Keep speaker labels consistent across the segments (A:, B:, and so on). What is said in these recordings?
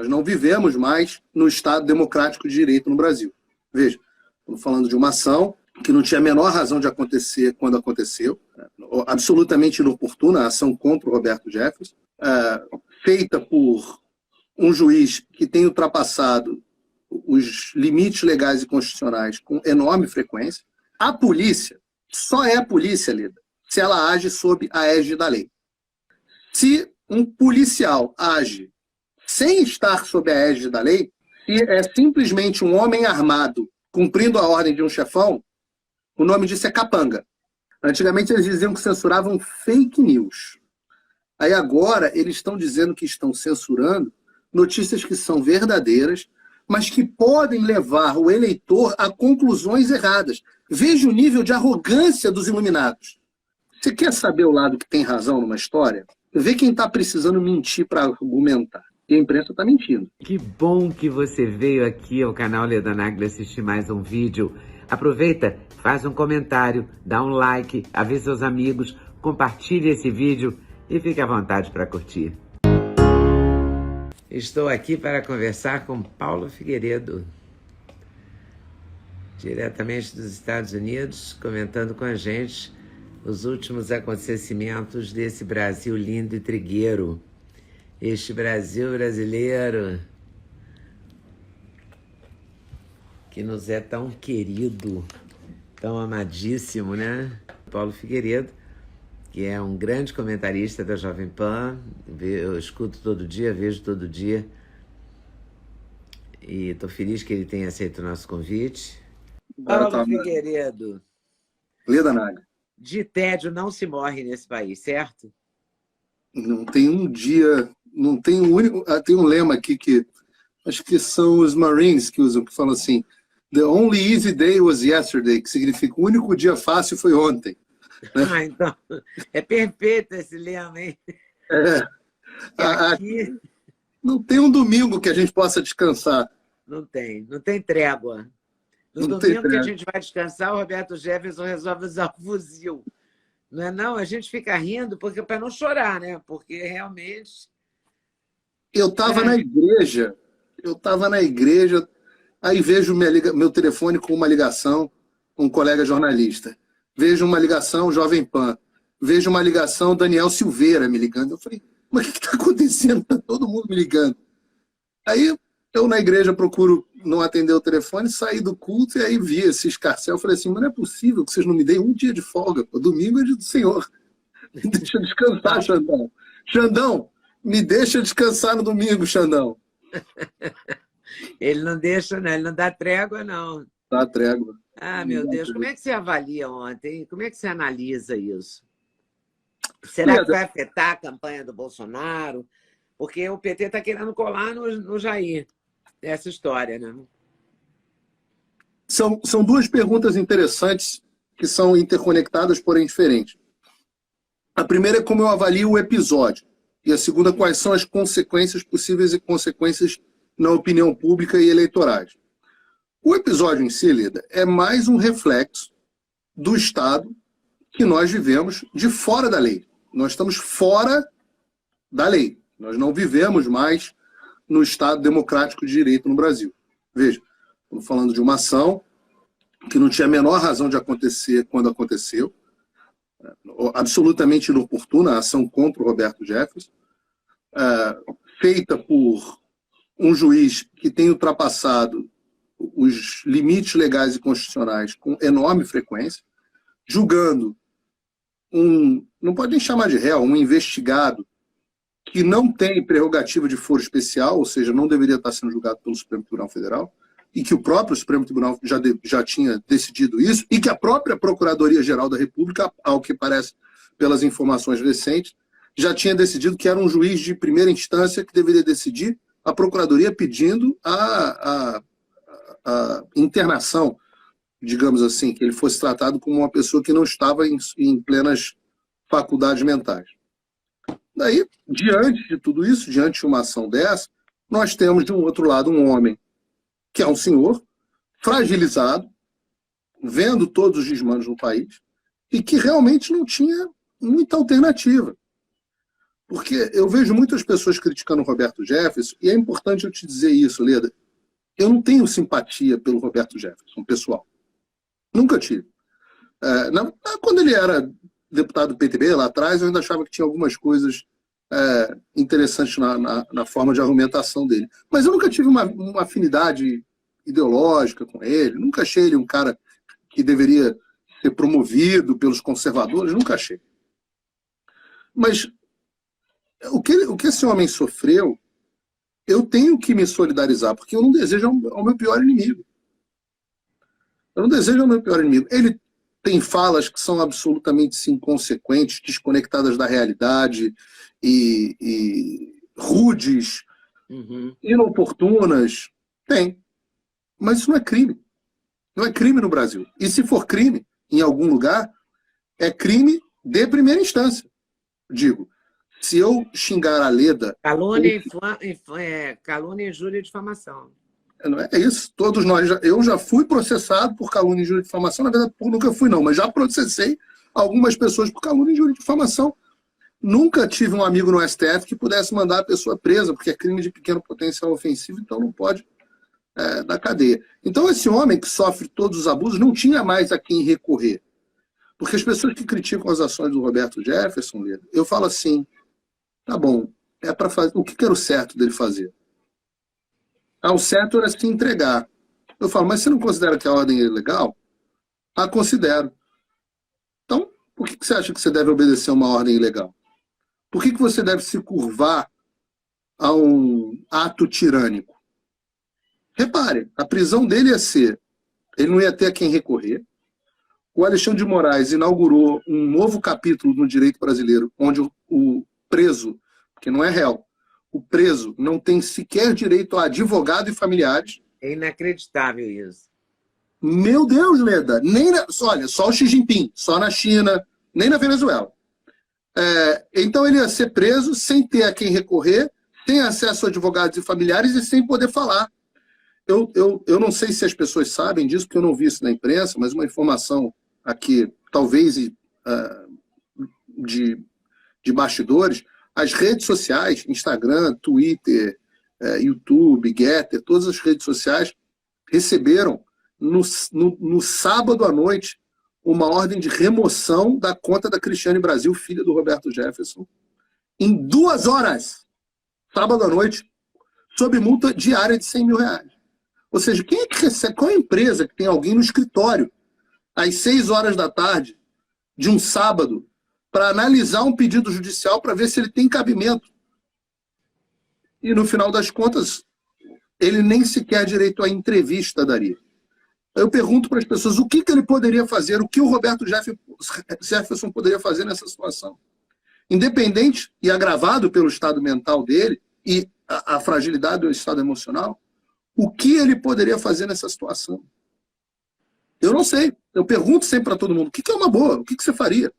A: Nós não vivemos mais no Estado democrático de direito no Brasil. Veja, estamos falando de uma ação que não tinha a menor razão de acontecer quando aconteceu, absolutamente inoportuna, a ação contra o Roberto Jefferson, feita por um juiz que tem ultrapassado os limites legais e constitucionais com enorme frequência. A polícia só é a polícia, Lida, se ela age sob a égide da lei. Se um policial age sem estar sob a égide da lei, se é simplesmente um homem armado cumprindo a ordem de um chefão, o nome disso é capanga. Antigamente eles diziam que censuravam fake news. Aí agora eles estão dizendo que estão censurando notícias que são verdadeiras, mas que podem levar o eleitor a conclusões erradas. Veja o nível de arrogância dos iluminados. Você quer saber o lado que tem razão numa história? Vê quem está precisando mentir para argumentar. E a imprensa está mentindo.
B: Que bom que você veio aqui ao canal Leda Nagli assistir mais um vídeo. Aproveita, faz um comentário, dá um like, avisa seus amigos, compartilhe esse vídeo e fique à vontade para curtir. Estou aqui para conversar com Paulo Figueiredo, diretamente dos Estados Unidos, comentando com a gente os últimos acontecimentos desse Brasil lindo e trigueiro. Este Brasil brasileiro que nos é tão querido, tão amadíssimo, né? Paulo Figueiredo, que é um grande comentarista da Jovem Pan, eu escuto todo dia, vejo todo dia, e estou feliz que ele tenha aceito o nosso convite. Paulo Figueiredo,
A: Leda Nagli.
B: De tédio não se morre nesse país, certo?
A: Não tem um dia, não tem um único... Tem um lema aqui que acho que são os Marines que usam, que falam assim: "The only easy day was yesterday", que significa o único dia fácil foi ontem. Né?
B: Ah, então, é perfeito esse lema, hein?
A: Aqui... Não tem um domingo que a gente possa descansar.
B: Não tem trégua. No domingo que a gente vai descansar, o Roberto Jefferson resolve usar o fuzil. Não é não? A gente fica rindo para não chorar, né? Porque realmente...
A: Eu estava na igreja, aí vejo meu telefone com uma ligação, um colega jornalista. Vejo uma ligação Jovem Pan. Vejo uma ligação Daniel Silveira me ligando. Eu falei, mas o que está acontecendo? Está todo mundo me ligando. Aí eu na igreja procuro não atender o telefone, saí do culto e aí vi esse escarcéu. Eu falei assim, mas não é possível que vocês não me deem um dia de folga. O domingo é dia do Senhor. Me deixa descansar, Xandão. Xandão, me deixa descansar no domingo, Xandão.
B: Ele não deixa, né? Ele não dá trégua, não.
A: Dá trégua.
B: Ah, meu Deus, como é que você avalia ontem? Como é que você analisa isso? Será que vai afetar a campanha do Bolsonaro? Porque o PT está querendo colar no Jair, essa história, né?
A: São duas perguntas interessantes que são interconectadas, porém diferentes. A primeira é como eu avalio o episódio. E a segunda, quais são as consequências possíveis e consequências na opinião pública e eleitorais. O episódio em si, Lida, é mais um reflexo do Estado que nós vivemos de fora da lei. Nós estamos fora da lei. Nós não vivemos mais no Estado democrático de direito no Brasil. Veja, estamos falando de uma ação que não tinha a menor razão de acontecer quando aconteceu, absolutamente inoportuna, a ação contra o Roberto Jefferson, feita por um juiz que tem ultrapassado os limites legais e constitucionais com enorme frequência, julgando não pode nem chamar de réu, um investigado que não tem prerrogativa de foro especial, ou seja, não deveria estar sendo julgado pelo Supremo Tribunal Federal, e que o próprio Supremo Tribunal já tinha decidido isso, e que a própria Procuradoria-Geral da República, ao que parece pelas informações recentes, já tinha decidido que era um juiz de primeira instância que deveria decidir, a Procuradoria pedindo a internação, digamos assim, que ele fosse tratado como uma pessoa que não estava em plenas faculdades mentais. Daí, diante de tudo isso, diante de uma ação dessa, nós temos, de um outro lado, um homem que é um senhor fragilizado, vendo todos os desmandos no país, e que realmente não tinha muita alternativa. Porque eu vejo muitas pessoas criticando o Roberto Jefferson, e é importante eu te dizer isso, Leda. Eu não tenho simpatia pelo Roberto Jefferson, pessoal. Nunca tive. Quando ele era deputado do PTB, lá atrás, eu ainda achava que tinha algumas coisas interessantes na forma de argumentação dele. Mas eu nunca tive uma afinidade ideológica com ele, nunca achei ele um cara que deveria ser promovido pelos conservadores, nunca achei. Mas o que esse homem sofreu, eu tenho que me solidarizar, porque eu não desejo ao meu pior inimigo. Eu não desejo ao meu pior inimigo. Ele tem falas que são absolutamente inconsequentes, desconectadas da realidade e rudes, inoportunas. Tem. Mas isso não é crime. Não é crime no Brasil. E se for crime, em algum lugar, é crime de primeira instância. Digo, se eu xingar a Leda...
B: Calúnia, calúnia, injúria e difamação.
A: É isso. Todos nós... Eu já fui processado por calúnia, injúria e difamação. Na verdade, nunca fui, não. Mas já processei algumas pessoas por calúnia, injúria e difamação. Nunca tive um amigo no STF que pudesse mandar a pessoa presa, porque é crime de pequeno potencial ofensivo, então não pode dar cadeia. Então, esse homem que sofre todos os abusos não tinha mais a quem recorrer. Porque as pessoas que criticam as ações do Roberto Jefferson, eu falo assim, tá bom, para fazer. O que era o certo dele fazer? O certo era se entregar. Eu falo, mas você não considera que a ordem é ilegal? Considero. Então, por que você acha que você deve obedecer a uma ordem ilegal? Por que você deve se curvar a um ato tirânico? Repare, a prisão dele ia ser, ele não ia ter a quem recorrer. O Alexandre de Moraes inaugurou um novo capítulo no direito brasileiro, onde o preso, que não é réu, o preso não tem sequer direito a advogado e familiares.
B: É inacreditável isso.
A: Meu Deus, Leda, olha, só o Xi Jinping, só na China, nem na Venezuela. Então ele ia ser preso sem ter a quem recorrer, sem acesso a advogados e familiares e sem poder falar. Eu não sei se as pessoas sabem disso, porque eu não vi isso na imprensa, mas uma informação aqui, talvez de bastidores, as redes sociais, Instagram, Twitter, YouTube, Getter, todas as redes sociais receberam no sábado à noite uma ordem de remoção da conta da Cristiane Brasil, filha do Roberto Jefferson, em 2 horas, sábado à noite, sob multa diária de R$100 mil. Ou seja, quem é que recebe? Qual é a empresa que tem alguém no escritório às 6 horas da tarde de um sábado para analisar um pedido judicial para ver se ele tem cabimento? E no final das contas, ele nem sequer direito à entrevista daria. Eu pergunto para as pessoas o que ele poderia fazer, o que o Roberto Jefferson poderia fazer nessa situação. Independente e agravado pelo estado mental dele e a fragilidade do estado emocional, o que ele poderia fazer nessa situação? Eu não sei. Eu pergunto sempre para todo mundo, o que é uma boa? O que você faria?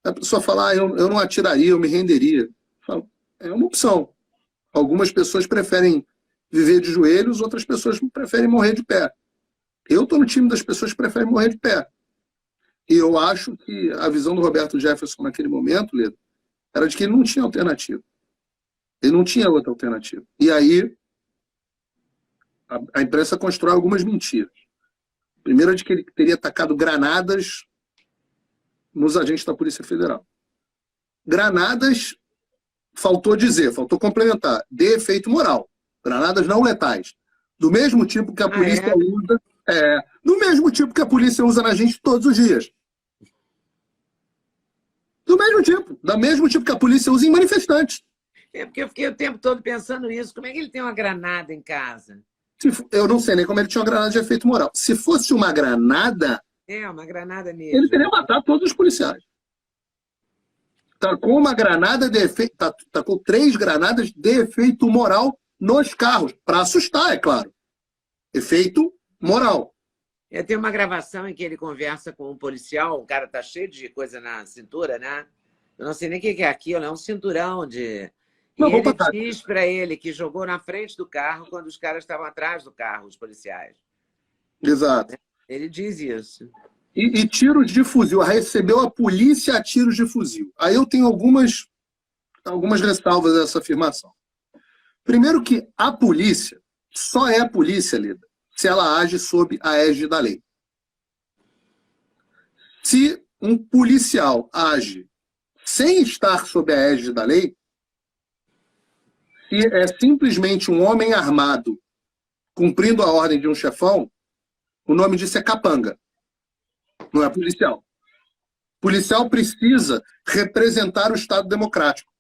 A: A pessoa fala, eu não atiraria, eu me renderia. Eu falo, é uma opção. Algumas pessoas preferem viver de joelhos, outras pessoas preferem morrer de pé. Eu estou no time das pessoas que preferem morrer de pé. E eu acho que a visão do Roberto Jefferson naquele momento, Leda, era de que ele não tinha alternativa. Ele não tinha outra alternativa. E aí, a imprensa constrói algumas mentiras. Primeiro, é de que ele teria atacado granadas nos agentes da Polícia Federal. Granadas, faltou complementar, de efeito moral. Granadas não letais. Do mesmo tipo que a polícia usa... do mesmo tipo que a polícia usa na gente todos os dias. Do mesmo tipo que a polícia usa em manifestantes.
B: Porque eu fiquei o tempo todo pensando nisso. Como é que ele tem uma granada em casa?
A: Eu não sei nem como ele tinha uma granada de efeito moral. Se fosse uma granada...
B: uma granada mesmo.
A: Ele teria matado todos os policiais. Tacou uma granada de efeito... Tacou 3 granadas de efeito moral nos carros. Para assustar, é claro. Efeito moral.
B: Tem uma gravação em que ele conversa com um policial, o cara tá cheio de coisa na cintura, né? Eu não sei nem o que é aquilo, é um cinturão de...
A: Não,
B: e ele diz para ele que jogou na frente do carro quando os caras estavam atrás do carro, os policiais.
A: Exato.
B: Ele diz isso.
A: E tiros de fuzil. Recebeu a polícia a tiros de fuzil. Aí eu tenho algumas algumas ressalvas a essa afirmação. Primeiro que a polícia só é polícia, Lida, se ela age sob a égide da lei. Se um policial age sem estar sob a égide da lei, se é simplesmente um homem armado cumprindo a ordem de um chefão, o nome disso é capanga, não é policial. Policial precisa representar o Estado democrático.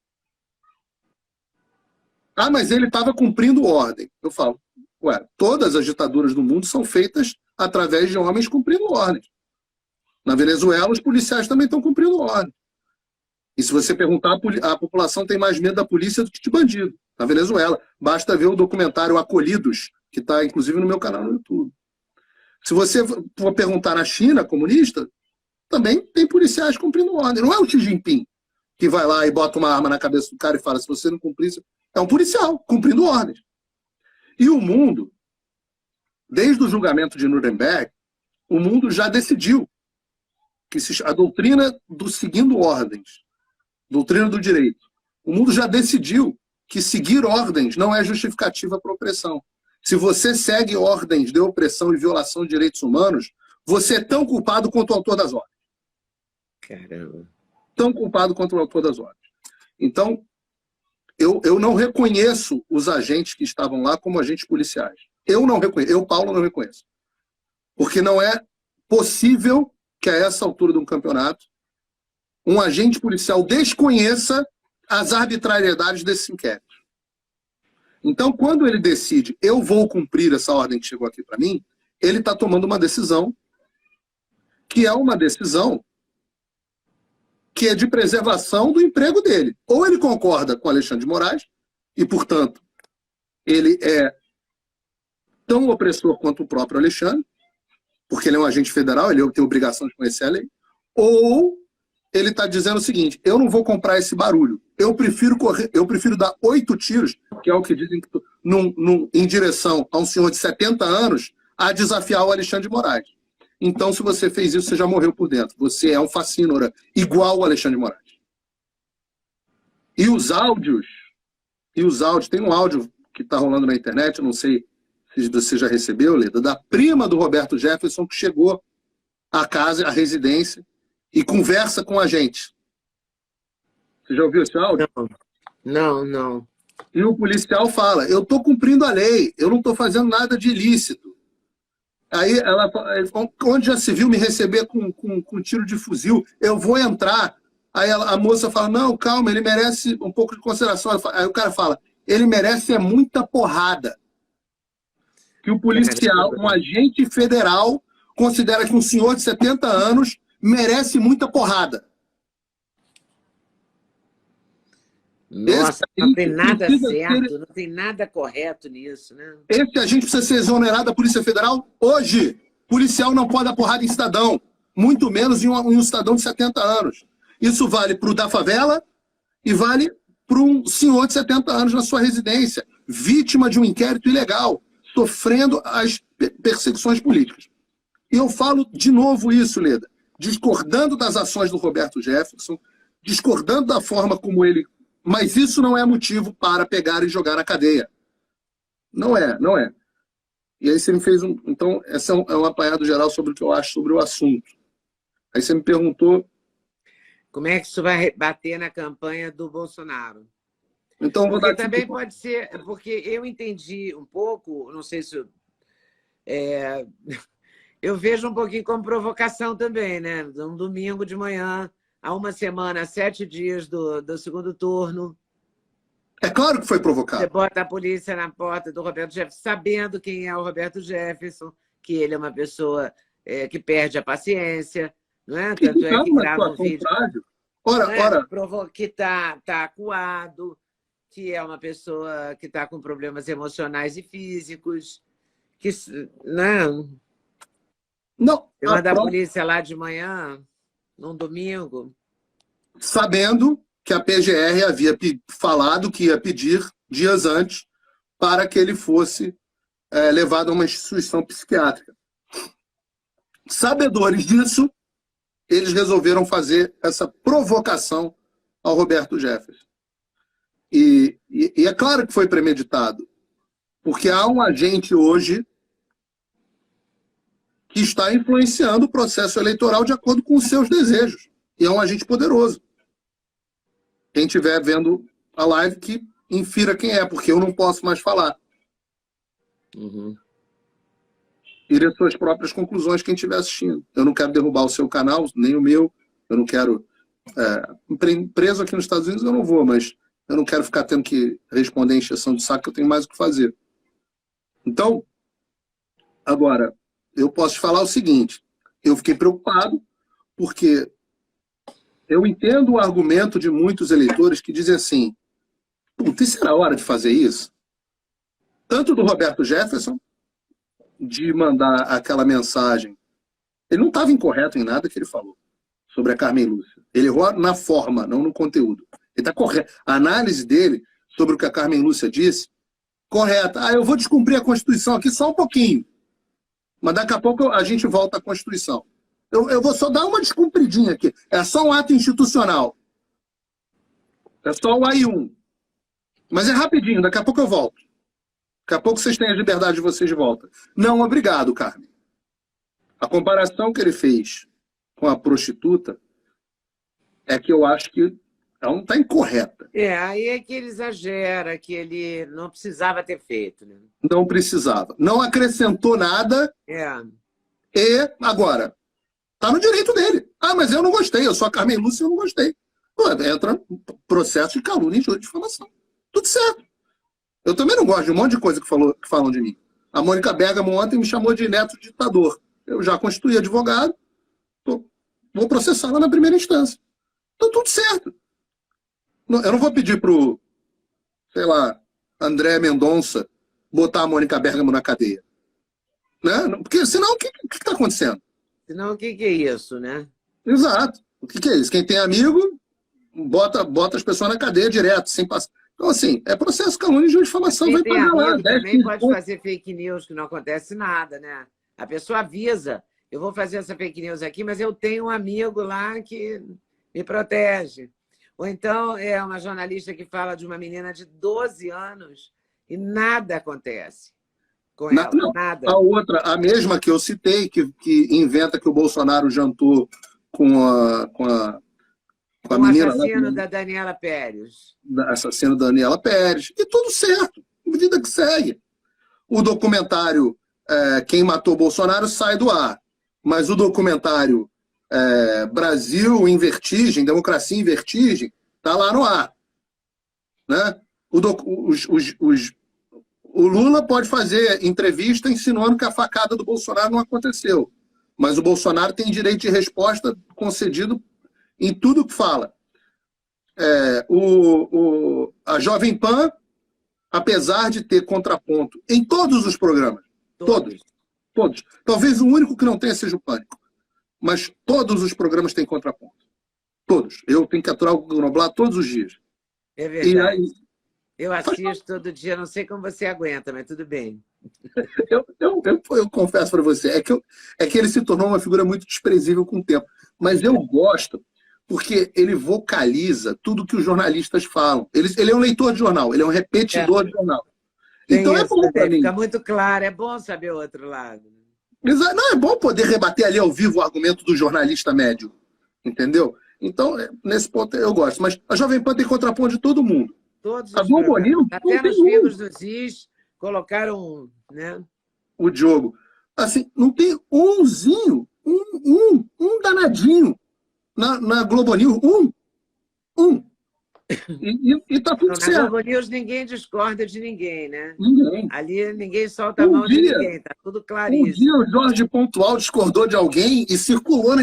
A: Ah, mas ele estava cumprindo ordem. Eu falo, ué, todas as ditaduras do mundo são feitas através de homens cumprindo ordens. Na Venezuela, os policiais também estão cumprindo ordem. E se você perguntar, a população tem mais medo da polícia do que de bandido. Na Venezuela, basta ver o documentário Acolhidos, que está, inclusive, no meu canal no YouTube. Se você for perguntar na China comunista, também tem policiais cumprindo ordem. Não é o Xi Jinping que vai lá e bota uma arma na cabeça do cara e fala, se você não cumprir isso... É um policial cumprindo ordens. E o mundo, desde o julgamento de Nuremberg, o mundo já decidiu que a doutrina do seguindo ordens, doutrina do direito, o mundo já decidiu que seguir ordens não é justificativa para opressão. Se você segue ordens de opressão e violação de direitos humanos, você é tão culpado quanto o autor das ordens.
B: Caramba.
A: Tão culpado quanto o autor das ordens. Então, eu não reconheço os agentes que estavam lá como agentes policiais. Eu não reconheço. Eu, Paulo, não reconheço. Porque não é possível que a essa altura de um campeonato um agente policial desconheça as arbitrariedades desse inquérito. Então, quando ele decide, eu vou cumprir essa ordem que chegou aqui para mim, ele está tomando uma decisão que é uma decisão que é de preservação do emprego dele. Ou ele concorda com Alexandre de Moraes, e, portanto, ele é tão opressor quanto o próprio Alexandre, porque ele é um agente federal, ele tem obrigação de conhecer a lei, ou ele está dizendo o seguinte, eu não vou comprar esse barulho, eu prefiro dar 8 tiros, que é o que dizem, em direção a um senhor de 70 anos, a desafiar o Alexandre de Moraes. Então, se você fez isso, você já morreu por dentro. Você é um facínora, igual o Alexandre de Moraes. E os áudios, tem um áudio que está rolando na internet, eu não sei se você já recebeu, Leda, da prima do Roberto Jefferson, que chegou à casa, à residência, e conversa com a gente. Você já ouviu esse áudio?
B: Não.
A: E o policial fala, eu estou cumprindo a lei, eu não estou fazendo nada de ilícito. Aí ela fala, onde já se viu me receber com tiro de fuzil, eu vou entrar. Aí a moça fala, não, calma, ele merece um pouco de consideração. Aí o cara fala, ele merece muita porrada. Que o policial, um agente federal, considera que um senhor de 70 anos merece muita porrada.
B: Nossa, não tem nada certo, não tem nada correto nisso, né?
A: Esse agente precisa ser exonerado da Polícia Federal hoje. Policial não pode dar porrada em cidadão, muito menos em um cidadão de 70 anos. Isso vale para o da favela e vale para um senhor de 70 anos na sua residência, vítima de um inquérito ilegal, sofrendo as perseguições políticas. E eu falo de novo isso, Leda, discordando das ações do Roberto Jefferson, discordando da forma como ele... Mas isso não é motivo para pegar e jogar na cadeia. Não é. E aí você me fez um... Então, esse é um apanhado geral sobre o que eu acho sobre o assunto. Aí você me perguntou...
B: Como é que isso vai bater na campanha do Bolsonaro?
A: Então, vou dar
B: também pode ser... Porque eu entendi um pouco, não sei se... eu vejo um pouquinho como provocação também, né? Um domingo de manhã... há uma semana, 7 dias do segundo turno.
A: É claro que foi provocado.
B: Você bota a polícia na porta do Roberto Jefferson, sabendo quem é o Roberto Jefferson, que ele é uma pessoa que perde a paciência, não é? Tanto é que grava um vídeo que está acuado, que é uma pessoa que está com problemas emocionais e físicos, que não você manda a polícia lá de manhã, num domingo,
A: sabendo que a PGR havia falado que ia pedir dias antes para que ele fosse levado a uma instituição psiquiátrica. Sabedores disso, eles resolveram fazer essa provocação ao Roberto Jefferson. E é claro que foi premeditado, porque há um agente hoje que está influenciando o processo eleitoral de acordo com os seus desejos. E é um agente poderoso. Quem estiver vendo a live, que infira quem é, porque eu não posso mais falar.
B: Uhum.
A: Tire as suas próprias conclusões quem estiver assistindo. Eu não quero derrubar o seu canal, nem o meu. Eu não quero... preso aqui nos Estados Unidos eu não vou, mas eu não quero ficar tendo que responder em encheção de saco, que eu tenho mais o que fazer. Então, agora, eu posso te falar o seguinte. Eu fiquei preocupado porque eu entendo o argumento de muitos eleitores que dizem assim, puta, e será a hora de fazer isso? Tanto do Roberto Jefferson, de mandar aquela mensagem. Ele não estava incorreto em nada que ele falou sobre a Carmen Lúcia. Ele errou na forma, não no conteúdo. Ele está correto. A análise dele sobre o que a Carmen Lúcia disse, correta. Eu vou descumprir a Constituição aqui só um pouquinho. Mas daqui a pouco a gente volta à Constituição. Eu vou só dar uma descumpridinha aqui. É só um ato institucional. É só o AI-1. Mas é rapidinho, daqui a pouco eu volto. Daqui a pouco vocês têm a liberdade de vocês de volta. Não, obrigado, Carmen. A comparação que ele fez com a prostituta é que eu acho que ela não está incorreta.
B: Aí é que ele exagera, que ele não precisava ter feito, né?
A: Não precisava. Não acrescentou nada. E, agora, está no direito dele. Mas eu não gostei, eu sou a Carmen Lúcia e eu não gostei. Pô, entra processo de calúnia e difamação. Tudo certo. Eu também não gosto de um monte de coisa que falam de mim. A Mônica Bergamo ontem me chamou de neto ditador. Eu já constituí advogado, vou processá-la na primeira instância. Então, tudo certo. Eu não vou pedir pro, sei lá, André Mendonça botar a Mônica Bergamo na cadeia. Né? Porque senão, o que está acontecendo?
B: Senão, o que é isso, né?
A: Exato. O que é isso? Quem tem amigo, bota as pessoas na cadeia direto, sem passar. Então, assim, é processo calúnia de difamação, vai pagar lá.
B: Também pode fazer fake news, que não acontece nada, né? A pessoa avisa, eu vou fazer essa fake news aqui, mas eu tenho um amigo lá que me protege. Ou então é uma jornalista que fala de uma menina de 12 anos e nada acontece com ela, nada.
A: A outra, a mesma que eu citei, que inventa que o Bolsonaro jantou com a menina,
B: assassino da Daniela Pérez.
A: Assassino da Daniela Pérez. E tudo certo. Vida que segue. O documentário Quem Matou Bolsonaro sai do ar. Mas o documentário Brasil em Vertigem, Democracia em Vertigem, está lá no ar. Né? O Lula pode fazer entrevista insinuando que a facada do Bolsonaro não aconteceu. Mas o Bolsonaro tem direito de resposta concedido em tudo que fala. A Jovem Pan, apesar de ter contraponto em todos os programas, todos. Talvez o único que não tenha seja o Pânico. Mas todos os programas têm contraponto. Todos. Eu tenho que aturar o Guga Noblat todos os dias.
B: É verdade. Eu assisto todo dia, não sei como você aguenta, mas tudo bem.
A: Eu confesso para você, é que ele se tornou uma figura muito desprezível com o tempo. Mas eu gosto, porque ele vocaliza tudo que os jornalistas falam. Ele é um leitor de jornal, ele é um repetidor de jornal. Então é bom para mim.
B: Fica muito claro, é bom saber o outro lado.
A: Não, é bom poder rebater ali ao vivo o argumento do jornalista médio. Entendeu? Então, nesse ponto eu gosto. Mas a Jovem Pan tem contraponto de todo mundo.
B: Todos
A: a Globo News,
B: até nos Filhos dos Is colocaram, né?
A: O Diogo. Assim, não tem umzinho, um danadinho na Globo News. E tá tudo certo.
B: Na Globo News ninguém discorda de ninguém, né?
A: Ninguém.
B: Ali ninguém solta a mão de ninguém, tá tudo claríssimo.
A: Um dia o Jorge Pontual discordou de alguém e circulou na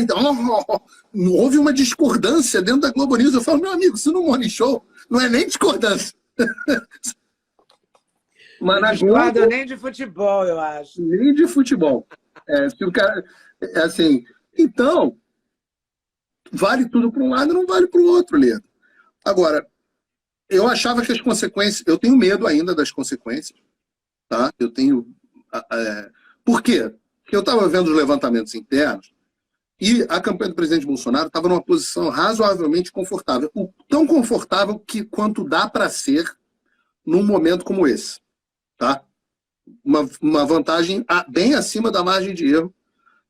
A: não houve uma discordância dentro da Globo News. Eu falo, meu amigo, isso no Morning Show não é nem discordância.
B: Mas não discordo nem de futebol, eu acho.
A: Nem de futebol. Se o cara, assim, então, vale tudo para um lado e não vale para o outro, Leandro. Agora, eu achava que as consequências... Eu tenho medo ainda das consequências. Tá? Eu tenho... Por quê? Porque eu estava vendo os levantamentos internos E a campanha do presidente Bolsonaro estava numa posição razoavelmente confortável. Tão confortável quanto dá para ser num momento como esse. Tá? Uma vantagem bem acima da margem de erro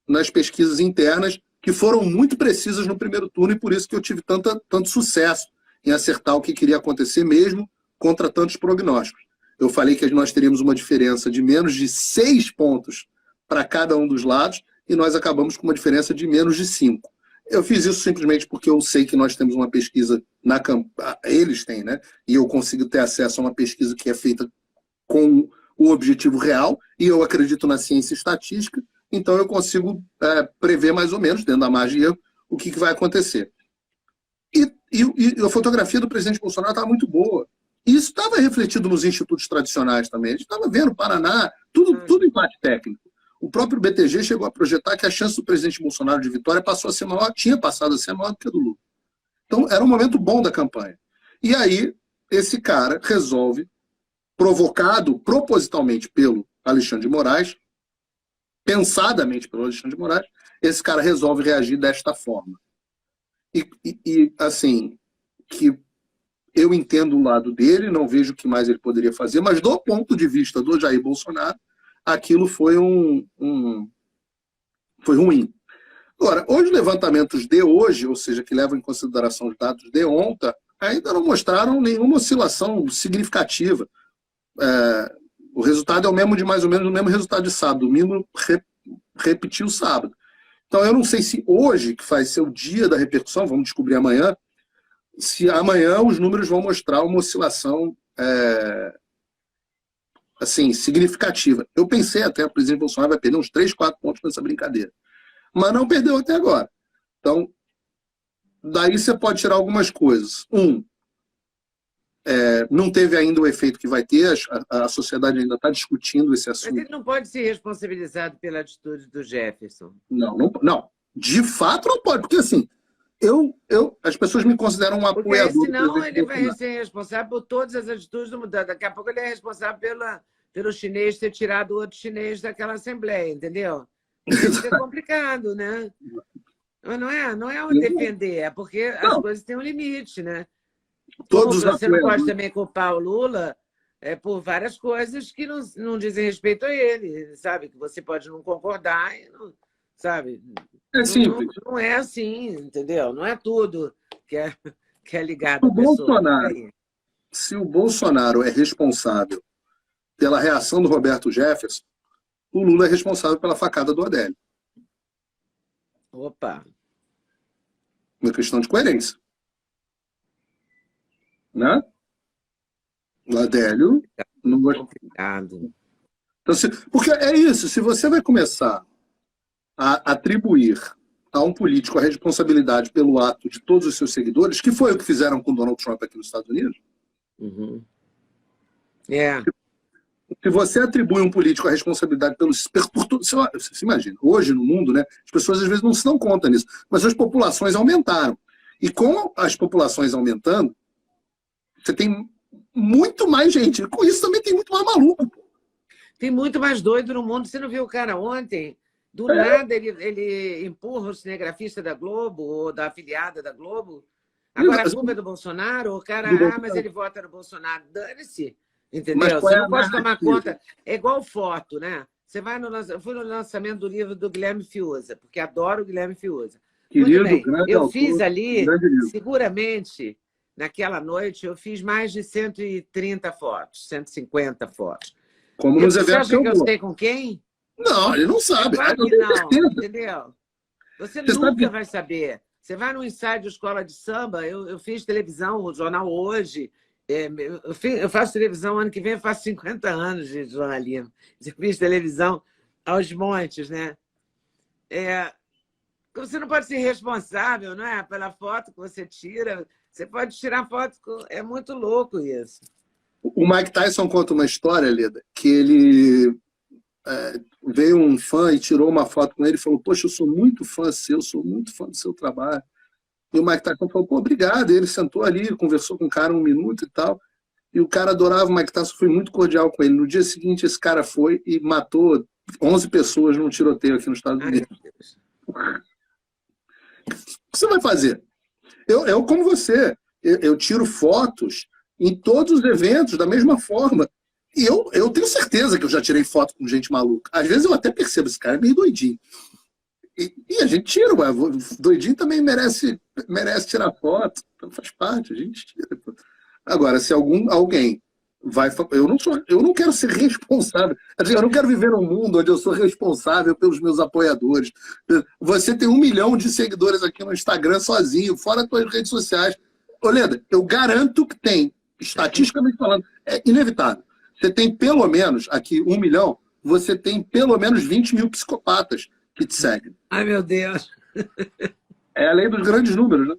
A: nas pesquisas internas, que foram muito precisas no primeiro turno, e por isso que eu tive tanto sucesso em acertar o que queria acontecer mesmo contra tantos prognósticos. Eu falei que nós teríamos uma diferença de menos de 6 pontos para cada um dos lados, e nós acabamos com uma diferença de menos de 5. Eu fiz isso simplesmente porque eu sei que nós temos uma pesquisa na campanha, eles têm, né? E eu consigo ter acesso a uma pesquisa que é feita com o objetivo real, e eu acredito na ciência estatística, então eu consigo prever mais ou menos, dentro da margem de erro, o que vai acontecer. E a fotografia do presidente Bolsonaro estava muito boa. E isso estava refletido nos institutos tradicionais também. A gente estava vendo Paraná, tudo empate técnico. O próprio BTG chegou a projetar que a chance do presidente Bolsonaro de vitória tinha passado a ser maior do que a do Lula. Então, era um momento bom da campanha. E aí, esse cara resolve, provocado propositalmente pelo Alexandre de Moraes, pensadamente pelo Alexandre de Moraes, esse cara resolve reagir desta forma. E assim, que eu entendo o lado dele, não vejo o que mais ele poderia fazer, mas do ponto de vista do Jair Bolsonaro, aquilo foi foi ruim. Agora, os levantamentos de hoje, ou seja, que levam em consideração os dados de ontem, ainda não mostraram nenhuma oscilação significativa. O resultado é o mesmo, de mais ou menos o mesmo resultado de sábado. Domingo repetiu sábado. Então, eu não sei se hoje, que vai ser o dia da repercussão, vamos descobrir amanhã, se amanhã os números vão mostrar uma oscilação assim, significativa. Eu pensei até que o presidente Bolsonaro vai perder uns 3, 4 pontos nessa brincadeira. Mas não perdeu até agora. Então, daí você pode tirar algumas coisas. Não teve ainda o efeito que vai ter, a sociedade ainda está discutindo esse assunto.
B: Mas ele não pode ser responsabilizado pela atitude do Jefferson.
A: Não. De fato não pode, porque assim, as pessoas me consideram um apoiador.
B: Porque senão ele vai ser responsável por todas as atitudes do mundo. Daqui a pouco ele é responsável pelo chinês ter tirado o outro chinês daquela assembleia, entendeu? Isso é complicado, né? Mas não é o defender, é porque as coisas têm um limite, né? Você não pode também culpar o Lula por várias coisas que não dizem respeito a ele, sabe? Que você pode não concordar, sabe?
A: É simples.
B: Não é assim, entendeu? Não é tudo que é ligado à pessoa.
A: Se o Bolsonaro é responsável pela reação do Roberto Jefferson, o Lula é responsável pela facada do Adélio.
B: Opa!
A: Uma questão de coerência. Né? O Adélio não gosta.
B: Complicado.
A: Então, porque é isso, se você vai começar a atribuir a um político a responsabilidade pelo ato de todos os seus seguidores, que foi o que fizeram com Donald Trump aqui nos Estados Unidos.
B: Uhum.
A: Se você atribui um político a responsabilidade por tudo, você imagina, hoje no mundo, né, as pessoas às vezes não se dão conta nisso, mas as populações aumentaram. E com as populações aumentando, você tem muito mais gente. Com isso também tem muito mais maluco.
B: Tem muito mais doido no mundo. Você não viu o cara ontem? Do nada ele empurra o cinegrafista da Globo ou da afiliada da Globo. Agora a culpa é do Bolsonaro. O cara, mas ele vota no Bolsonaro. Dane-se. Entendeu? Você não pode tomar conta. É igual foto, né? Eu fui no lançamento do livro do Guilherme Fiuza, porque adoro o Guilherme Fiuza.
A: Querido,
B: eu fiz ali, seguramente, naquela noite, eu fiz mais de 130 fotos, 150 fotos.
A: Como nos eventos
B: que eu sei com quem?
A: Não, ele não sabe.
B: Claro que não, entendeu? Você nunca vai saber. Você vai num ensaio de escola de samba, eu fiz televisão, o Jornal Hoje, eu faço televisão, ano que vem eu faço 50 anos de jornalismo. Eu fiz televisão aos montes, né? Você não pode ser responsável, não é? Pela foto que você tira. Você pode tirar foto... É muito louco isso.
A: O Mike Tyson conta uma história, Leda, que ele veio um fã e tirou uma foto com ele e falou: poxa, eu sou muito fã seu, sou muito fã do seu trabalho. E o Mike Tyson falou: pô, obrigado. E ele sentou ali, conversou com o cara 1 minuto e tal. E o cara adorava o Mike Tyson, foi muito cordial com ele. No dia seguinte, esse cara foi e matou 11 pessoas num tiroteio aqui nos Estados Unidos. que você vai fazer? Eu como você, eu tiro fotos em todos os eventos da mesma forma. E eu tenho certeza que eu já tirei foto com gente maluca. Às vezes eu até percebo, esse cara é meio doidinho. E a gente tira, ué. Doidinho também merece tirar foto. Então faz parte, a gente tira. Agora, se alguém vai... Eu não quero ser responsável. Eu não quero viver num mundo onde eu sou responsável pelos meus apoiadores. Você tem 1 milhão de seguidores aqui no Instagram sozinho, fora das suas redes sociais. Ô, Leda, eu garanto que tem, estatisticamente falando, é inevitável. Você tem pelo menos, aqui, 1 milhão, você tem pelo menos 20 mil psicopatas que te seguem.
B: Ai, meu Deus.
A: É a lei dos grandes números, né?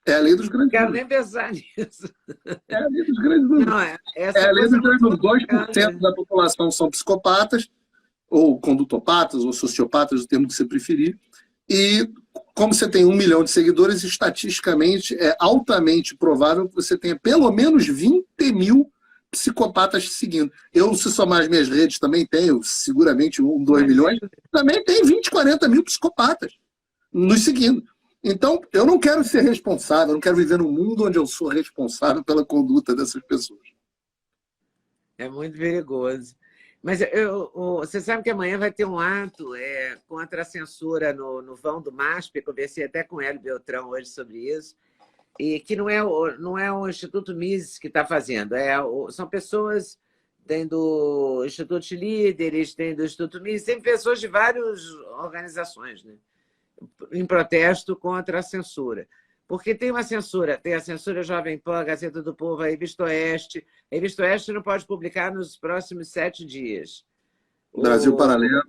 A: É a lei dos grandes
B: Quero
A: números.
B: nem pensar nisso.
A: É a lei dos grandes números.
B: Não,
A: É a lei dos grandes números. 2% da população são psicopatas, ou condutopatas, ou sociopatas, o termo que você preferir. E como você tem 1 milhão de seguidores, estatisticamente é altamente provável que você tenha pelo menos 20 mil psicopatas te seguindo. Eu, se somar as minhas redes, também tenho seguramente 2 milhões, também tem 20, 40 mil psicopatas nos seguindo. Então, eu não quero ser responsável, eu não quero viver num mundo onde eu sou responsável pela conduta dessas pessoas.
B: É muito perigoso. Mas você sabe que amanhã vai ter um ato contra a censura no vão do MASP. Eu conversei até com o Hélio Beltrão hoje sobre isso. E que não é o Instituto Mises que está fazendo. São pessoas, tem do Instituto de Líderes, tem do Instituto Mises, tem pessoas de várias organizações, né? Em protesto contra a censura. Porque tem uma censura, tem a censura Jovem Pan, Gazeta do Povo, a Revista Oeste. A Revista Oeste não pode publicar nos próximos 7 dias.
A: Brasil Paralelo.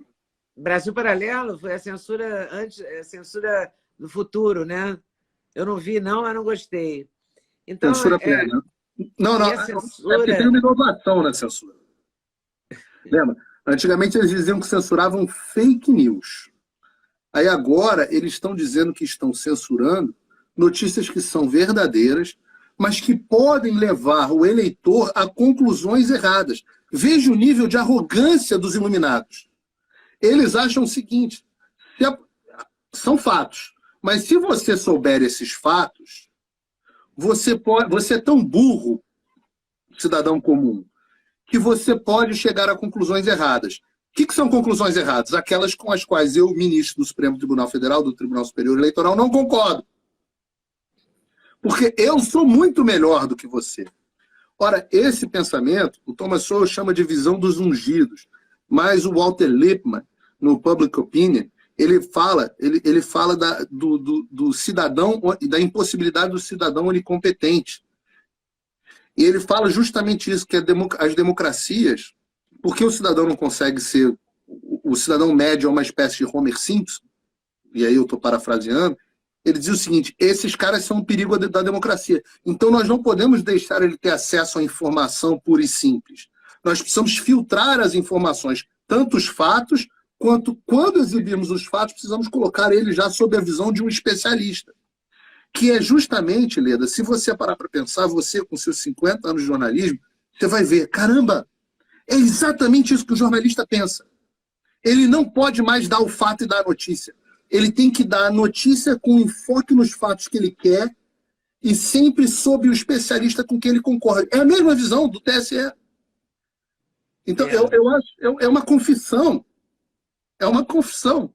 B: Brasil Paralelo foi a censura censura do futuro, né? Eu não vi, não, mas não gostei. Então,
A: censura prévia. Não,
B: censura...
A: é porque tem uma inovação na censura. Lembra? Antigamente eles diziam que censuravam fake news. Aí agora eles estão dizendo que estão censurando notícias que são verdadeiras, mas que podem levar o eleitor a conclusões erradas. Veja o nível de arrogância dos iluminados. Eles acham o seguinte, são fatos, mas se você souber esses fatos, você é tão burro, cidadão comum, que você pode chegar a conclusões erradas. O que são conclusões erradas? Aquelas com as quais eu, ministro do Supremo Tribunal Federal, do Tribunal Superior Eleitoral, não concordo. Porque eu sou muito melhor do que você. Ora, esse pensamento, o Thomas Sowell chama de visão dos ungidos, mas o Walter Lippmann, no Public Opinion, ele fala do cidadão e da impossibilidade do cidadão onicompetente. E ele fala justamente isso, que as democracias, porque o cidadão não consegue ser... O cidadão médio é uma espécie de Homer Simpson, e aí eu estou parafraseando, ele diz o seguinte, esses caras são um perigo da democracia. Então nós não podemos deixar ele ter acesso à informação pura e simples. Nós precisamos filtrar as informações, tanto os fatos, quanto quando exibirmos os fatos, precisamos colocar ele já sob a visão de um especialista. Que é justamente, Leda, se você parar para pensar, você com seus 50 anos de jornalismo, você vai ver, caramba, é exatamente isso que o jornalista pensa. Ele não pode mais dar o fato e dar a notícia. Ele tem que dar a notícia com enfoque nos fatos que ele quer e sempre sob o especialista com quem ele concorda. É a mesma visão do TSE. Então, eu acho é uma confissão. É uma confissão.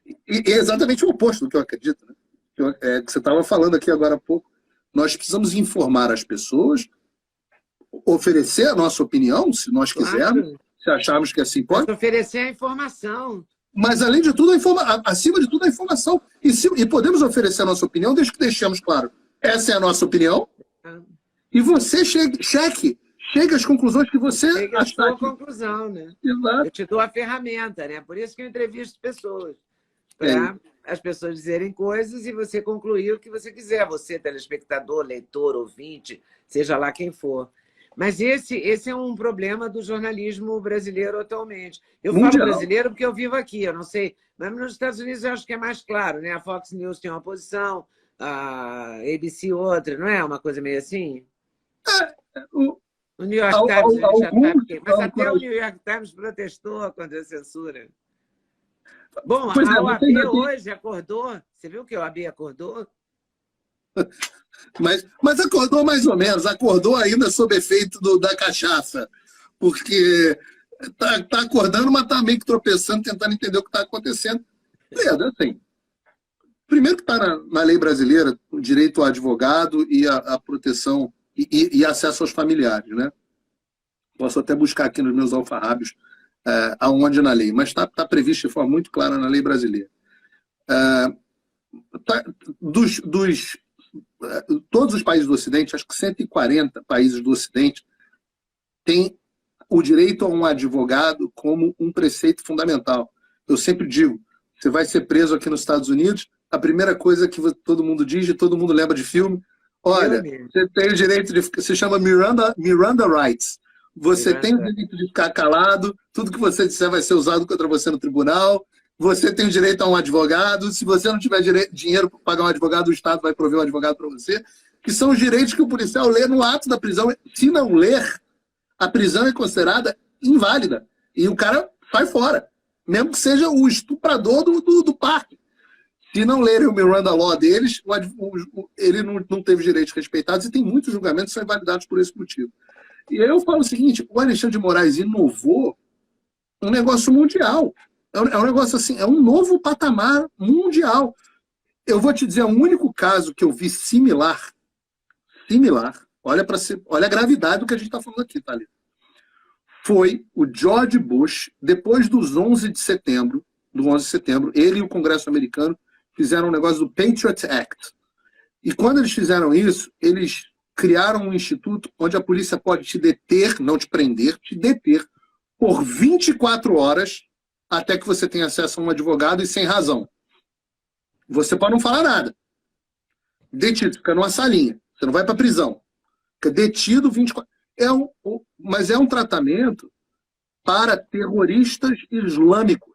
A: E é exatamente o oposto do que eu acredito. Né? Que você estava falando aqui agora há pouco. Nós precisamos informar as pessoas, oferecer a nossa opinião, se nós quisermos, se acharmos que assim pode.
B: Oferecer a informação.
A: Mas, além de tudo, acima de tudo, a informação. E podemos oferecer a nossa opinião, desde que deixemos claro. Essa é a nossa opinião. E você chegue às conclusões que você
B: achar. A sua conclusão, né?
A: Exato.
B: Eu te dou a ferramenta, né? Por isso que eu entrevisto pessoas. Para as pessoas dizerem coisas e você concluir o que você quiser. Você, telespectador, leitor, ouvinte, seja lá quem for. Mas esse é um problema do jornalismo brasileiro atualmente. Eu falo brasileiro porque eu vivo aqui, eu não sei. Mas nos Estados Unidos eu acho que é mais claro, né? A Fox News tem uma posição, a ABC outra, não é? Uma coisa meio assim? O New York Times já está... Mas até o New York Times protestou contra a censura. Bom,
A: Pois é,
B: a
A: você
B: OAB
A: ainda tem...
B: hoje acordou. Você viu que a OAB acordou?
A: Mas acordou mais ou menos, acordou ainda sob efeito da cachaça, porque tá acordando, mas tá meio que tropeçando, tentando entender o que está acontecendo. Pedro, assim, primeiro que está na lei brasileira o direito ao advogado e a proteção e acesso aos familiares, né? Posso até buscar aqui nos meus alfarrábios aonde na lei, mas está previsto de forma muito clara na lei brasileira. Tá, todos os países do Ocidente, acho que 140 países do Ocidente, têm o direito a um advogado como um preceito fundamental. Eu sempre digo, você vai ser preso aqui nos Estados Unidos, a primeira coisa que todo mundo diz, e todo mundo lembra de filme, olha, você tem o direito de... Se chama Miranda Rights. Você tem o direito de ficar calado, tudo que você disser vai ser usado contra você no tribunal, você tem o direito a um advogado, se você não tiver dinheiro para pagar um advogado, o Estado vai prover um advogado para você, que são os direitos que o policial lê no ato da prisão. Se não ler, a prisão é considerada inválida e o cara sai fora, mesmo que seja o estuprador do parque. Se não lerem o Miranda Law deles, ele não teve direitos respeitados e tem muitos julgamentos que são invalidados por esse motivo. E aí eu falo o seguinte, o Alexandre de Moraes inovou um negócio mundial. É um negócio assim, é um novo patamar mundial. Eu vou te dizer, o único caso que eu vi similar, olha a gravidade do que a gente está falando aqui, Thalita. Foi o George Bush, depois dos 11 de setembro, ele e o Congresso americano fizeram um negócio do Patriot Act. E quando eles fizeram isso, eles criaram um instituto onde a polícia pode te deter, não te prender, te deter por 24 horas até que você tenha acesso a um advogado e sem razão. Você pode não falar nada. Detido, fica numa salinha. Você não vai para prisão. Fica detido 24... Mas é um tratamento para terroristas islâmicos.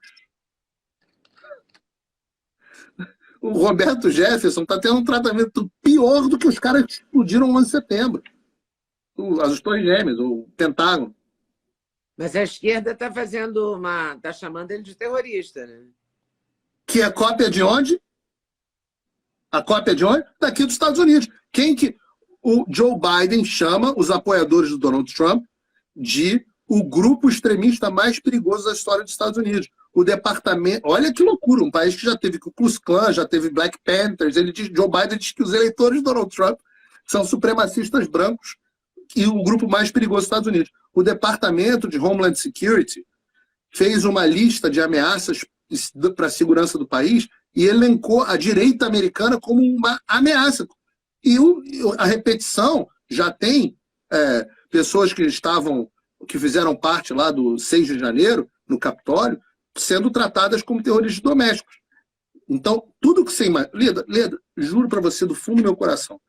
A: O Roberto Jefferson está tendo um tratamento pior do que os caras que explodiram no 11 de setembro. As Torres Gêmeas, o Pentágono.
B: Mas a esquerda está chamando ele de terrorista, né?
A: Que é cópia de onde? A cópia de onde? Daqui dos Estados Unidos. Quem que o Joe Biden chama os apoiadores do Donald Trump de o grupo extremista mais perigoso da história dos Estados Unidos. O departamento... Olha que loucura, um país que já teve o Ku Klux Klan, já teve Black Panthers, Joe Biden diz que os eleitores de Donald Trump são supremacistas brancos e o grupo mais perigoso dos Estados Unidos. O Departamento de Homeland Security fez uma lista de ameaças para a segurança do país e elencou a direita americana como uma ameaça. E a repetição já tem pessoas que fizeram parte lá do 6 de janeiro, no Capitólio, sendo tratadas como terroristas domésticos. Então, tudo que você imagina... Leda, juro para você do fundo do meu coração,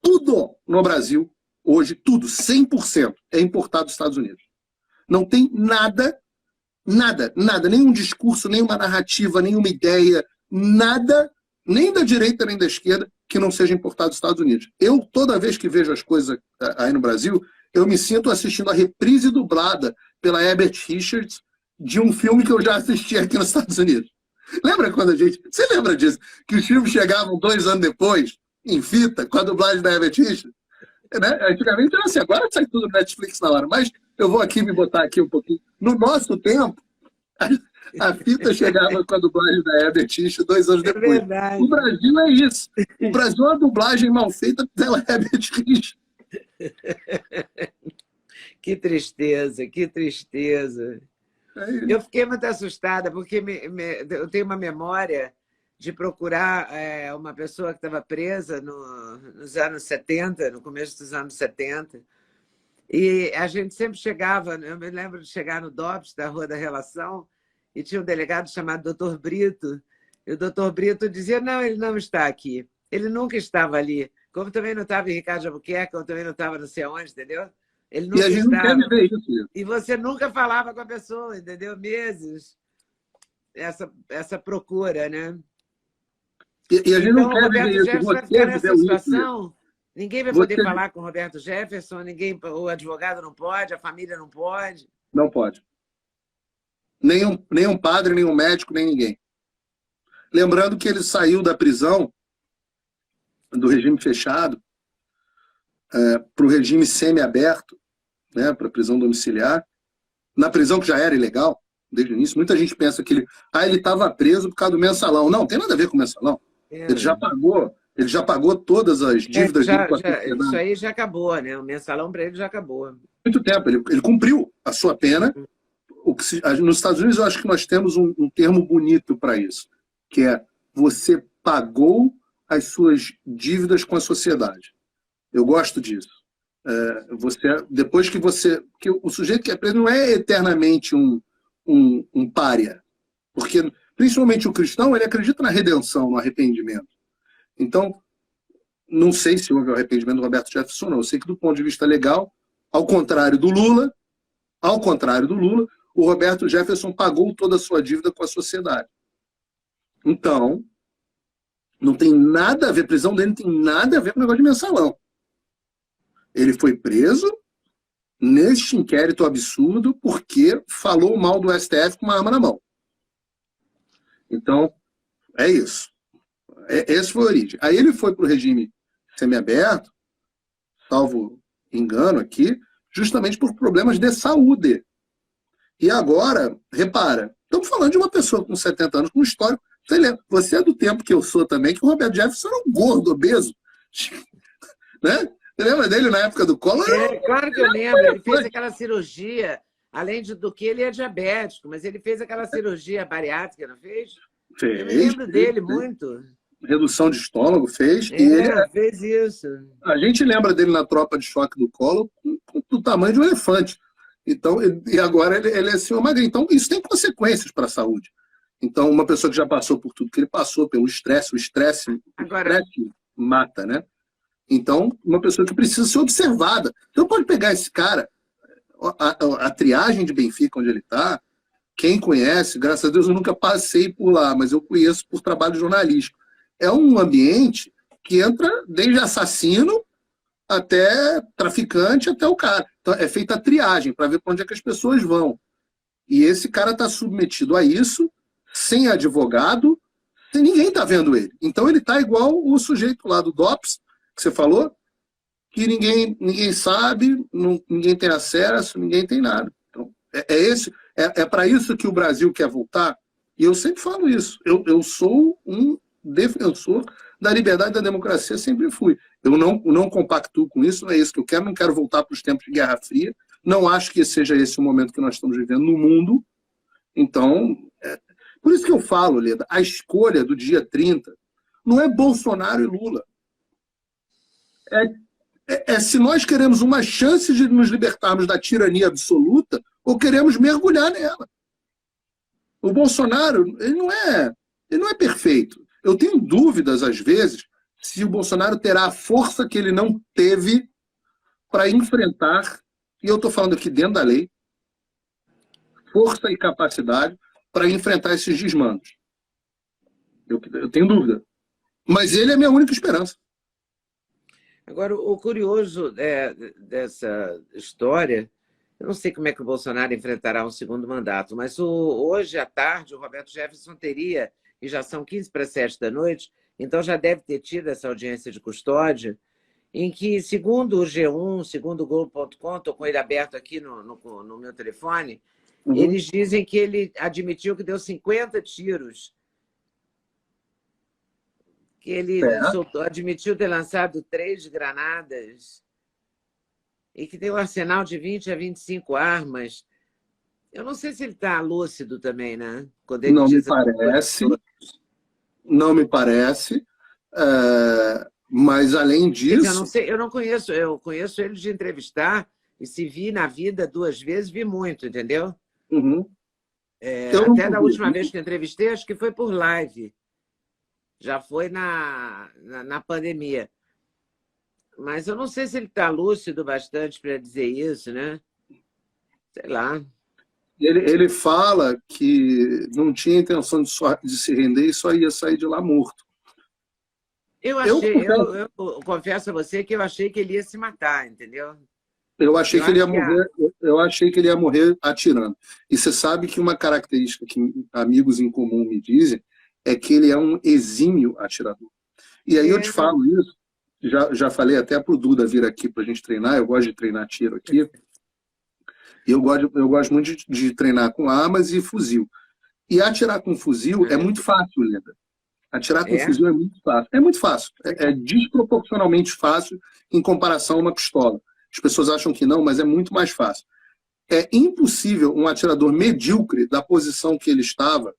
A: tudo no Brasil, hoje, tudo, 100%, é importado dos Estados Unidos. Não tem nada, nenhum discurso, nenhuma narrativa, nenhuma ideia, nada, nem da direita nem da esquerda, que não seja importado dos Estados Unidos. Eu, toda vez que vejo as coisas aí no Brasil, eu me sinto assistindo a reprise dublada pela Herbert Richards de um filme que eu já assisti aqui nos Estados Unidos. Lembra quando Você lembra disso? Que os filmes chegavam 2 anos depois, em fita, com a dublagem da Herbert Richards? Né? Antigamente era assim, agora sai tudo no Netflix na hora, mas eu vou aqui me botar aqui um pouquinho. No nosso tempo, a fita chegava com a dublagem da Herbert Richards 2 anos depois.
B: Verdade.
A: O Brasil é isso. O Brasil é uma dublagem mal feita pela Herbert Richards.
B: Que tristeza, que tristeza. Eu fiquei muito assustada, porque eu tenho uma memória de procurar uma pessoa que estava presa nos anos 70, no começo dos anos 70, e a gente sempre chegava, eu me lembro de chegar no DOPS, da Rua da Relação, e tinha um delegado chamado Dr. Brito, e o Dr. Brito dizia, não, ele não está aqui, ele nunca estava ali, como também não estava em Ricardo de Albuquerque, como também não estava não sei onde, entendeu? Ele nunca
A: e a gente
B: estava.
A: não quer viver isso.
B: E você nunca falava com a pessoa, entendeu? Meses. Essa procura, né?
A: E a gente
B: então,
A: não quer viver isso.
B: Jefferson vai ficar nessa situação. Ninguém vai poder falar com o Roberto Jefferson, o advogado não pode, a família não pode.
A: Não pode. Nem um padre, nem um médico, nem ninguém. Lembrando que ele saiu da prisão, do regime fechado, para o regime semi-aberto, né, para a prisão domiciliar, na prisão que já era ilegal, desde o início. Muita gente pensa que ele estava preso por causa do mensalão. Não, tem nada a ver com o mensalão. Ele já pagou todas as dívidas dele com a sociedade.
B: Isso aí já acabou, né? O mensalão para ele já acabou.
A: Muito tempo. Ele cumpriu a sua pena. Nos Estados Unidos, eu acho que nós temos um termo bonito para isso, que é você pagou as suas dívidas com a sociedade. Eu gosto disso. Depois que o sujeito que é preso não é eternamente um pária, porque principalmente o cristão, ele acredita na redenção, no arrependimento. Então, não sei se houve o arrependimento do Roberto Jefferson, não. Eu sei que do ponto de vista legal, ao contrário do Lula, o Roberto Jefferson pagou toda a sua dívida com a sociedade. Então, não tem nada a ver, a prisão dele não tem nada a ver com o negócio de mensalão. Ele foi preso neste inquérito absurdo porque falou mal do STF com uma arma na mão. Então, é isso. Essa foi a origem. Aí ele foi para o regime semiaberto, salvo engano aqui, justamente por problemas de saúde. E agora, repara, estamos falando de uma pessoa com 70 anos, com um histórico. Você é do tempo que eu sou também, que o Roberto Jefferson era um gordo, obeso. Né? Você lembra dele na época do Collor?
B: Claro que eu lembro. Ele fez aquela cirurgia, além do que ele é diabético, mas ele fez aquela cirurgia bariátrica, não fez? Eu me lembro dele muito.
A: Redução de estômago, fez. E ele
B: fez isso.
A: A gente lembra dele na tropa de choque do Collor com o tamanho de um elefante. Então, e agora ele é senhor magrinho. Então, isso tem consequências para a saúde. Então, uma pessoa que já passou por tudo que ele passou, pelo estresse, o estresse mata, né? Então, uma pessoa que precisa ser observada. Você não pode pegar esse cara, a triagem de Benfica, onde ele está, quem conhece, graças a Deus eu nunca passei por lá, mas eu conheço por trabalho jornalístico. É um ambiente que entra desde assassino até traficante, até o cara. Então, é feita a triagem para ver para onde é que as pessoas vão. E esse cara está submetido a isso, sem advogado, sem ninguém está vendo ele. Então ele está igual o sujeito lá do DOPS, que você falou, que ninguém sabe, ninguém tem acesso, ninguém tem nada. Então, é para isso que o Brasil quer voltar. E eu sempre falo isso. Eu sou um defensor da liberdade e da democracia, sempre fui. Eu não compactuo com isso, não é isso que eu quero, não quero voltar para os tempos de Guerra Fria, não acho que seja esse o momento que nós estamos vivendo no mundo. Então, por isso que eu falo, Leda, a escolha do dia 30 não é Bolsonaro e Lula. Se nós queremos uma chance de nos libertarmos da tirania absoluta ou queremos mergulhar nela. O Bolsonaro, ele não é perfeito. Eu tenho dúvidas, às vezes, se o Bolsonaro terá a força que ele não teve para enfrentar, e eu estou falando aqui dentro da lei, força e capacidade para enfrentar esses desmandos. Eu tenho dúvida. Mas ele é a minha única esperança.
B: Agora, o curioso dessa história, eu não sei como é que o Bolsonaro enfrentará um segundo mandato, mas hoje à tarde o Roberto Jefferson teria, e já são 15 para 7 da noite, então já deve ter tido essa audiência de custódia, em que, segundo o G1, segundo o Globo.com, estou com ele aberto aqui no meu telefone, eles dizem que ele admitiu que deu 50 tiros, que ele admitiu ter lançado 3 granadas e que tem um arsenal de 20 a 25 armas. Eu não sei se ele está lúcido também, né? Quando ele
A: não me parece. Não me parece. Mas, além disso...
B: Eu não sei, eu conheço ele de entrevistar e se vi na vida 2 vezes, vi muito, entendeu? Até da última vez que entrevistei, acho que foi por live. Já foi na pandemia. Mas eu não sei se ele está lúcido bastante para dizer isso, né? Sei lá.
A: Ele fala que não tinha intenção de se render e só ia sair de lá morto.
B: Eu confesso a você que eu achei que ele ia se matar, entendeu?
A: Eu achei que ele ia morrer atirando. E você sabe que uma característica que amigos em comum me dizem é que ele é um exímio atirador. E aí eu te falo isso, já falei até para o Duda vir aqui para a gente treinar, eu gosto de treinar tiro aqui, e eu gosto muito de treinar com armas e fuzil. E atirar com fuzil é muito fácil, Leda. Atirar com fuzil é muito fácil. É muito fácil. É desproporcionalmente fácil em comparação a uma pistola. As pessoas acham que não, mas é muito mais fácil. É impossível um atirador medíocre da posição que ele estava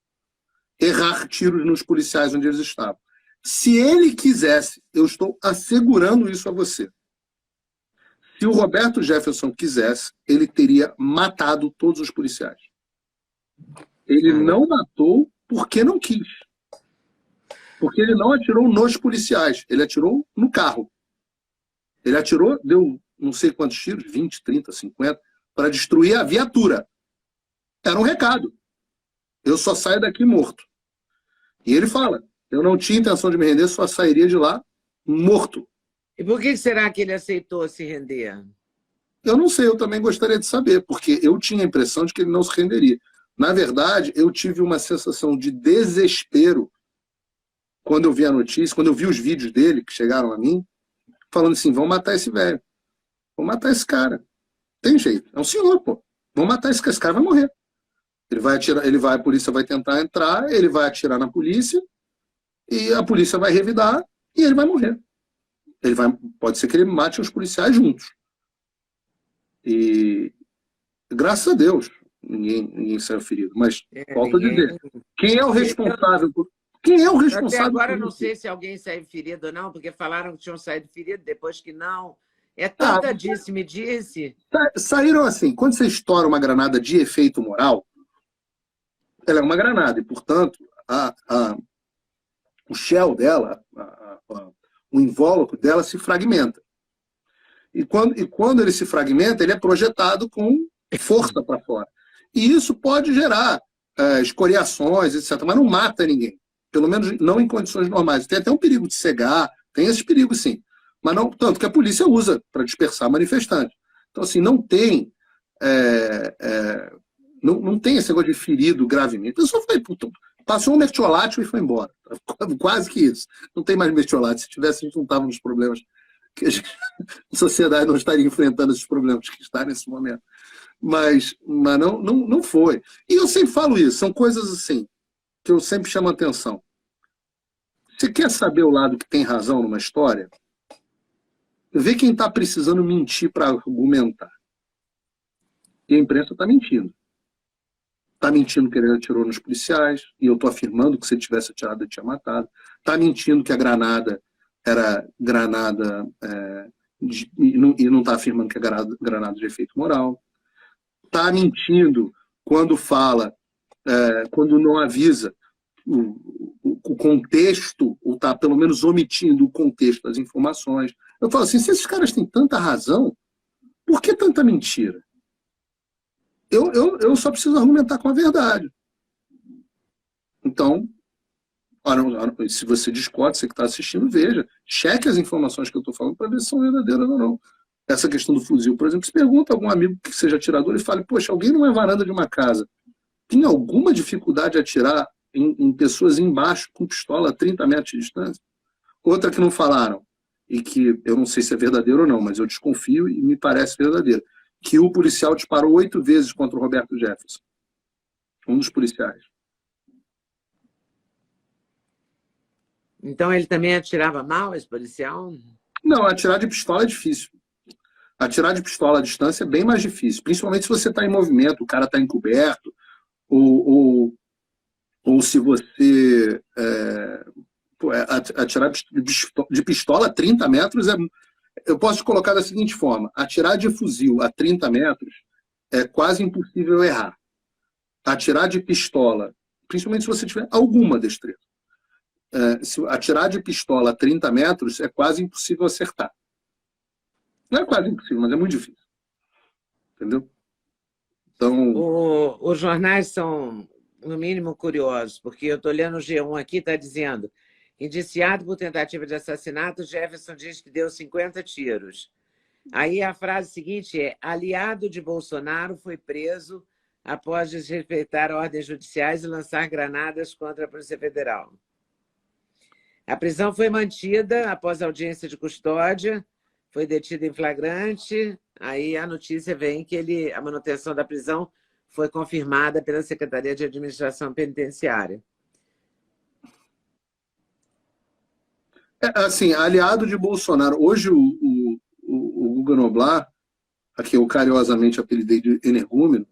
A: errar tiros nos policiais onde eles estavam. Se ele quisesse, eu estou assegurando isso a você. Se o Roberto Jefferson quisesse, ele teria matado todos os policiais. Ele não matou porque não quis. Porque ele não atirou nos policiais, ele atirou no carro. Ele atirou, deu não sei quantos tiros, 20, 30, 50, para destruir a viatura. Era um recado. Eu só saio daqui morto. E ele fala, eu não tinha intenção de me render, só sairia de lá morto.
B: E por que será que ele aceitou se render?
A: Eu não sei, eu também gostaria de saber, porque eu tinha a impressão de que ele não se renderia. Na verdade, eu tive uma sensação de desespero quando eu vi a notícia, quando eu vi os vídeos dele que chegaram a mim, falando assim, vão matar esse velho. Vão matar esse cara. Tem jeito. É um senhor, pô. Vão matar esse cara, vai morrer. Ele vai atirar, a polícia vai tentar entrar, ele vai atirar na polícia, e a polícia vai revidar, e ele vai morrer. Pode ser que ele mate os policiais juntos. E graças a Deus, ninguém saiu ferido. Mas, volto a dizer, quem é o responsável por... Quem é o responsável?
B: Até agora não sei se alguém saiu ferido ou não, porque falaram que tinham saído ferido, depois que não. É tanta disse-me-disse.
A: Saíram assim, quando você estoura uma granada de efeito moral, ela é uma granada, e, portanto, o shell dela, o invólucro dela se fragmenta. E quando ele se fragmenta, ele é projetado com força para fora. E isso pode gerar escoriações, etc., mas não mata ninguém. Pelo menos não em condições normais. Tem até um perigo de cegar, tem esses perigos, sim. Mas não tanto que a polícia usa para dispersar manifestantes. Então, assim, não tem não tem esse negócio de ferido gravemente. A pessoa foi, passou um mertiolate e foi embora. Quase que isso. Não tem mais mertiolate. Se tivesse, a gente não estava nos problemas que a sociedade não estaria enfrentando esses problemas que está nesse momento. Mas não foi. E eu sempre falo isso, são coisas assim, que eu sempre chamo a atenção. Você quer saber o lado que tem razão numa história? Vê quem está precisando mentir para argumentar. E a imprensa está mentindo. Está mentindo que ele atirou nos policiais, e eu estou afirmando que se ele tivesse atirado, ele tinha matado. Está mentindo que a granada era granada, e não está afirmando que é granada de efeito moral. Está mentindo quando fala, quando não avisa o contexto, ou está pelo menos omitindo o contexto das informações. Eu falo assim, se esses caras têm tanta razão, por que tanta mentira? Eu só preciso argumentar com a verdade. Então, se você discorda, você que está assistindo, veja, cheque as informações que eu estou falando para ver se são verdadeiras ou não. Essa questão do fuzil, por exemplo, se pergunta a algum amigo que seja atirador e fale, poxa, alguém numa varanda de uma casa tem alguma dificuldade de atirar em pessoas embaixo com pistola a 30 metros de distância? Outra que não falaram, e que eu não sei se é verdadeiro ou não, mas eu desconfio e me parece verdadeiro, que o policial disparou 8 vezes contra o Roberto Jefferson. Um dos policiais.
B: Então ele também atirava mal, esse policial?
A: Não, atirar de pistola é difícil. Atirar de pistola à distância é bem mais difícil, principalmente se você está em movimento, o cara está encoberto, ou se você atirar de pistola a 30 metros, eu posso te colocar da seguinte forma, atirar de fuzil a 30 metros é quase impossível errar. Atirar de pistola, principalmente se você tiver alguma destreza, se atirar de pistola a 30 metros é quase impossível acertar. Não é quase impossível, mas é muito difícil. Entendeu? Então...
B: Os jornais são, no mínimo, curiosos, porque eu estou lendo o G1 aqui, está dizendo, indiciado por tentativa de assassinato, Jefferson diz que deu 50 tiros. Aí a frase seguinte é, aliado de Bolsonaro foi preso após desrespeitar ordens judiciais e lançar granadas contra a Polícia Federal. A prisão foi mantida após audiência de custódia, foi detido em flagrante, aí a notícia vem que a manutenção da prisão foi confirmada pela Secretaria de Administração Penitenciária.
A: Assim, aliado de Bolsonaro. Hoje o Guga Noblar, a quem eu carinhosamente apelidei de energúmeno,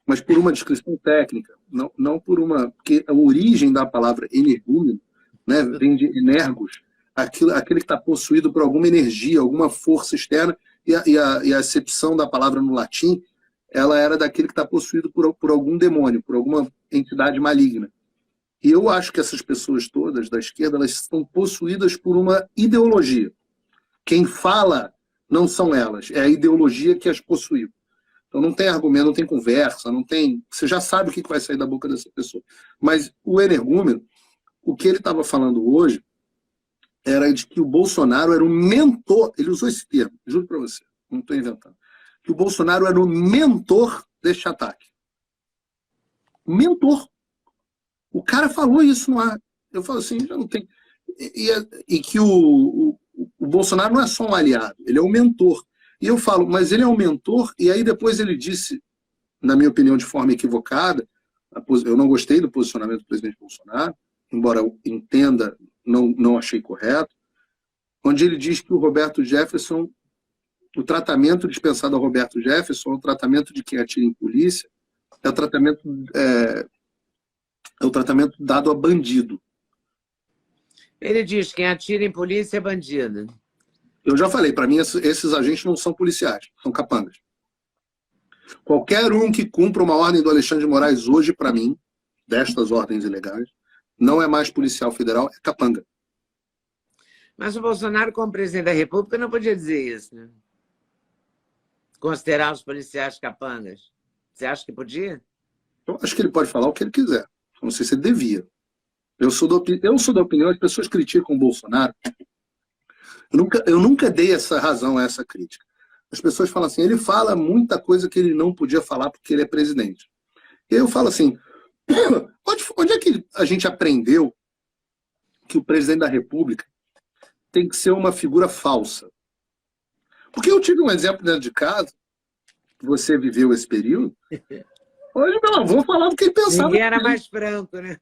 A: mas por uma descrição técnica, não por uma... Porque a origem da palavra energúmeno, né, vem de energos, aquele que está possuído por alguma energia, alguma força externa, e a acepção da palavra no latim, ela era daquele que está possuído por algum demônio, por alguma entidade maligna. E eu acho que essas pessoas todas da esquerda, elas estão possuídas por uma ideologia. Quem fala não são elas, é a ideologia que as possuiu. Então não tem argumento, não tem conversa, não tem... Você já sabe o que vai sair da boca dessa pessoa. Mas o energúmeno, o que ele estava falando hoje, era de que o Bolsonaro era o mentor, ele usou esse termo, juro para você, não estou inventando, que o Bolsonaro era o mentor deste ataque. Mentor. O cara falou isso no ar. Eu falo assim, já não tem... E que o Bolsonaro não é só um aliado, ele é um mentor. E eu falo, mas ele é um mentor, e aí depois ele disse, na minha opinião, de forma equivocada, eu não gostei do posicionamento do presidente Bolsonaro, embora eu entenda, não achei correto, onde ele diz que o Roberto Jefferson, o tratamento dispensado ao Roberto Jefferson, o tratamento de quem atira em polícia, é o tratamento dado a bandido.
B: Ele diz que quem atira em polícia é bandido.
A: Eu já falei, para mim esses agentes não são policiais, são capangas. Qualquer um que cumpra uma ordem do Alexandre de Moraes hoje, para mim, destas ordens ilegais, não é mais policial federal, é capanga.
B: Mas o Bolsonaro, como presidente da República, não podia dizer isso, né? Considerar os policiais capangas. Você acha que podia?
A: Eu acho que ele pode falar o que ele quiser. Não sei se ele devia. Eu sou da opinião, as pessoas criticam o Bolsonaro. Eu nunca dei essa razão a essa crítica. As pessoas falam assim, ele fala muita coisa que ele não podia falar porque ele é presidente. E eu falo assim, onde é que a gente aprendeu que o presidente da República tem que ser uma figura falsa? Porque eu tive um exemplo dentro de casa, você viveu esse período, hoje meu avô falava o que ele pensava.
B: Ninguém era mais franco, né?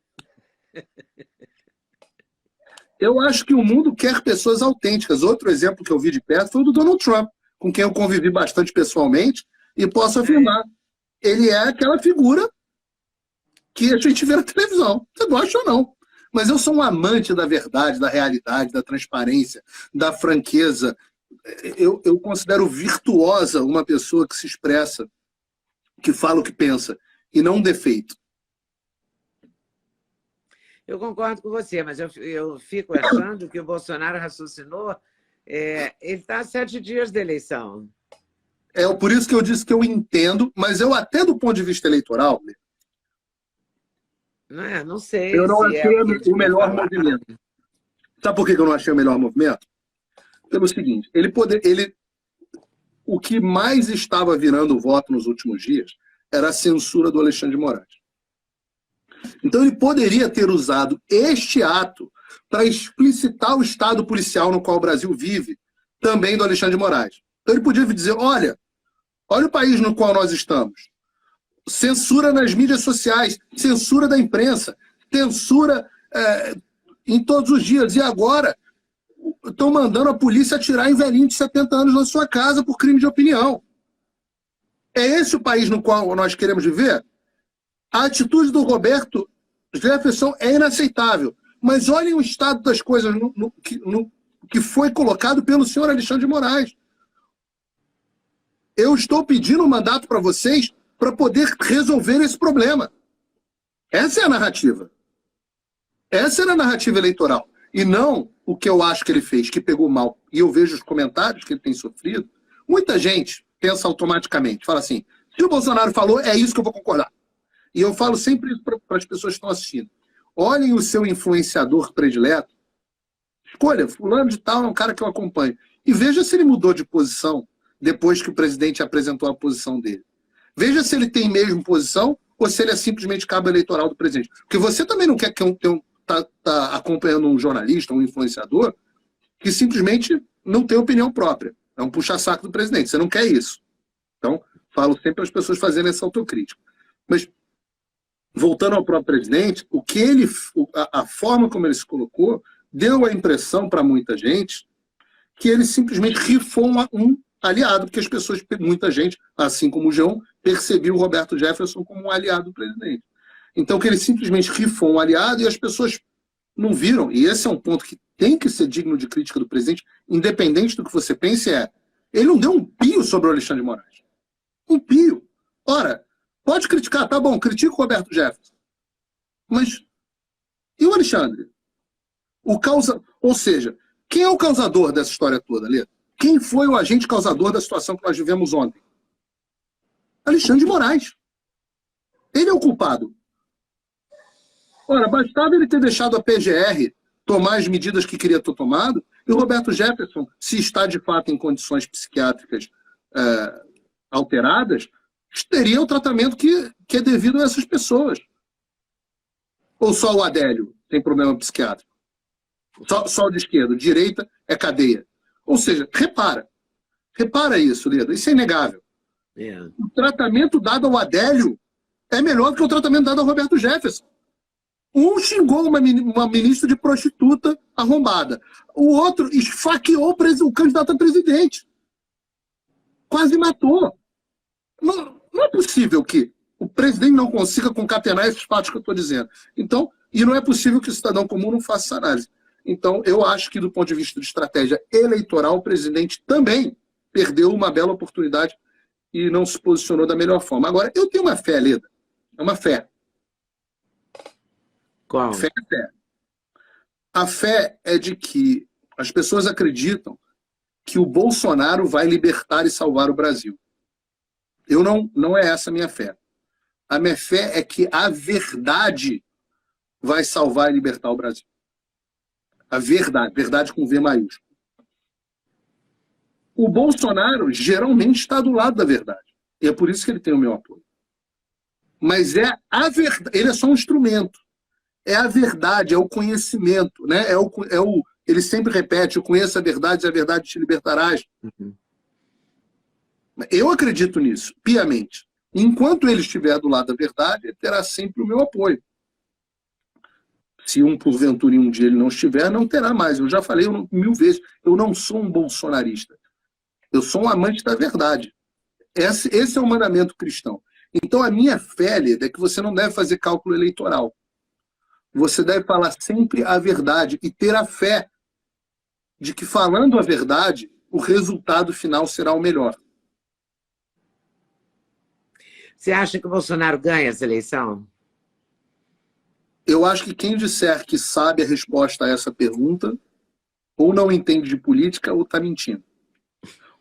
A: Eu acho que o mundo quer pessoas autênticas. Outro exemplo que eu vi de perto foi o do Donald Trump, com quem eu convivi bastante pessoalmente, e posso afirmar, ele é aquela figura que a gente vê na televisão. Você gosta ou não? Mas eu sou um amante da verdade, da realidade, da transparência, da franqueza. Eu considero virtuosa uma pessoa que se expressa, que fala o que pensa, e não um defeito.
B: Eu concordo com você, mas eu fico achando que o Bolsonaro raciocinou, ele está a 7 dias da eleição.
A: Por isso que eu disse que eu entendo, mas eu até do ponto de vista eleitoral,
B: não sei.
A: Eu não achei o melhor movimento. Sabe por que eu não achei o melhor movimento? Pelo seguinte, o que mais estava virando voto nos últimos dias era a censura do Alexandre de Moraes. Então ele poderia ter usado este ato para explicitar o estado policial no qual o Brasil vive, também do Alexandre de Moraes. Então ele podia dizer, olha o país no qual nós estamos. Censura nas mídias sociais, censura da imprensa, censura em todos os dias. E agora estão mandando a polícia atirar em velhinho de 70 anos na sua casa por crime de opinião. É esse o país no qual nós queremos viver? A atitude do Roberto Jefferson é inaceitável. Mas olhem o estado das coisas que foi colocado pelo senhor Alexandre de Moraes. Eu estou pedindo um mandato para vocês para poder resolver esse problema. Essa é a narrativa. Essa era a narrativa eleitoral. E não o que eu acho que ele fez, que pegou mal. E eu vejo os comentários que ele tem sofrido. Muita gente pensa automaticamente, fala assim, se o Bolsonaro falou, é isso que eu vou concordar. E eu falo sempre isso para as pessoas que estão assistindo. Olhem o seu influenciador predileto, escolha, fulano de tal é um cara que eu acompanho, e veja se ele mudou de posição depois que o presidente apresentou a posição dele. Veja se ele tem mesmo posição ou se ele é simplesmente cabo eleitoral do presidente. Porque você também não quer que tá acompanhando um jornalista, um influenciador, que simplesmente não tem opinião própria. É um puxa-saco do presidente. Você não quer isso. Então, falo sempre para as pessoas fazerem essa autocrítica. Mas, voltando ao próprio presidente, a forma como ele se colocou deu a impressão para muita gente que ele simplesmente rifou um aliado, porque as pessoas, muita gente, assim como o João, percebeu o Roberto Jefferson como um aliado do presidente. Então, que ele simplesmente rifou um aliado e as pessoas não viram, e esse é um ponto que tem que ser digno de crítica do presidente, independente do que você pense, ele não deu um pio sobre o Alexandre de Moraes. Um pio. Ora, pode criticar, tá bom, critica o Roberto Jefferson. Mas e o Alexandre? Ou seja, quem é o causador dessa história toda, Lê? Quem foi o agente causador da situação que nós vivemos ontem? Alexandre de Moraes. Ele é o culpado. Ora, bastava ele ter deixado a PGR tomar as medidas que queria ter tomado, e o Roberto Jefferson, se está de fato em condições psiquiátricas alteradas, teria o tratamento que é devido a essas pessoas. Ou só o Adélio tem problema psiquiátrico? Só o de esquerda, direita é cadeia. Ou seja, repara isso, Leda, isso é inegável.
B: Yeah.
A: O tratamento dado ao Adélio é melhor do que o tratamento dado ao Roberto Jefferson. Um xingou uma ministra de prostituta arrombada. O outro esfaqueou o candidato a presidente. Quase matou. Não é possível que o presidente não consiga concatenar esses fatos que eu estou dizendo. Então, e não é possível que o cidadão comum não faça essa análise. Então, eu acho que, do ponto de vista de estratégia eleitoral, o presidente também perdeu uma bela oportunidade e não se posicionou da melhor forma. Agora, eu tenho uma fé, Leda. É uma fé.
B: Qual?
A: Fé é fé. A fé é de que as pessoas acreditam que o Bolsonaro vai libertar e salvar o Brasil. Não é essa a minha fé. A minha fé é que a verdade vai salvar e libertar o Brasil. A verdade com V maiúsculo. O Bolsonaro geralmente está do lado da verdade. E é por isso que ele tem o meu apoio. Mas é a verdade, ele é só um instrumento. É a verdade, é o conhecimento, né? Ele sempre repete, eu conheço a verdade te libertarás.
B: Uhum.
A: Eu acredito nisso, piamente. Enquanto ele estiver do lado da verdade, ele terá sempre o meu apoio. Se porventura em um dia ele não estiver, não terá mais. Eu já falei 1000 vezes, eu não sou um bolsonarista. Eu sou um amante da verdade. Esse é o mandamento cristão. Então a minha fé, Leda, é que você não deve fazer cálculo eleitoral. Você deve falar sempre a verdade e ter a fé de que, falando a verdade, o resultado final será o melhor.
B: Você acha que o Bolsonaro ganha essa eleição?
A: Eu acho que quem disser que sabe a resposta a essa pergunta, ou não entende de política, ou está mentindo.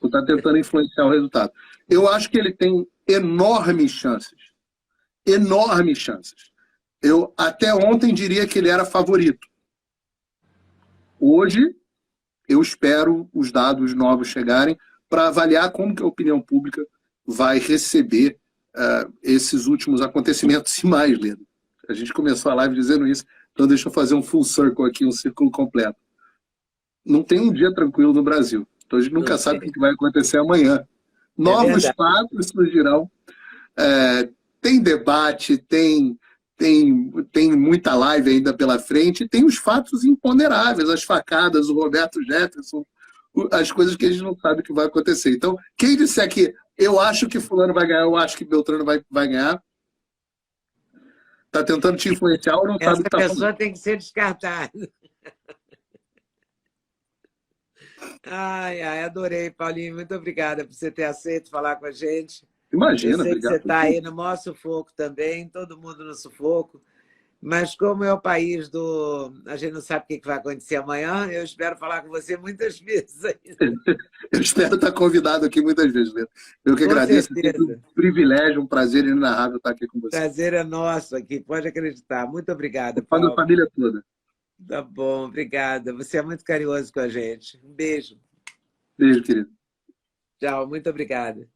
A: Ou está tentando influenciar o resultado. Eu acho que ele tem enormes chances. Enormes chances. Eu até ontem diria que ele era favorito. Hoje, eu espero os dados novos chegarem para avaliar como que a opinião pública vai receber esses últimos acontecimentos e mais, Leda. A gente começou a live dizendo isso, então deixa eu fazer um full circle aqui, um círculo completo. Não tem um dia tranquilo no Brasil. Então a gente nunca sabe o que vai acontecer amanhã. Novos fatos surgirão. Tem debate, tem muita live ainda pela frente, tem os fatos imponderáveis, as facadas, o Roberto Jefferson, as coisas que a gente não sabe o que vai acontecer. Então, quem disser que eu acho que fulano vai ganhar, eu acho que Beltrano vai ganhar, está tentando te influenciar ou não sabe o que está falando.
B: Essa pessoa tem que ser descartada. Ai, adorei, Paulinho. Muito obrigada por você ter aceito falar com a gente.
A: Imagina,
B: eu sei
A: obrigado.
B: Que você está aí no maior sufoco também, todo mundo no sufoco. Mas como é o país do... A gente não sabe o que vai acontecer amanhã, eu espero falar com você muitas vezes ainda.
A: Eu espero estar convidado aqui muitas vezes, Leda. Eu que agradeço. É um privilégio, um prazer inenarrável estar aqui com você.
B: Prazer é nosso aqui, pode acreditar. Muito obrigada,
A: Paulo. A família toda.
B: Tá bom, obrigada. Você é muito carinhoso com a gente. Um beijo.
A: Beijo, querido.
B: Tchau, muito obrigada.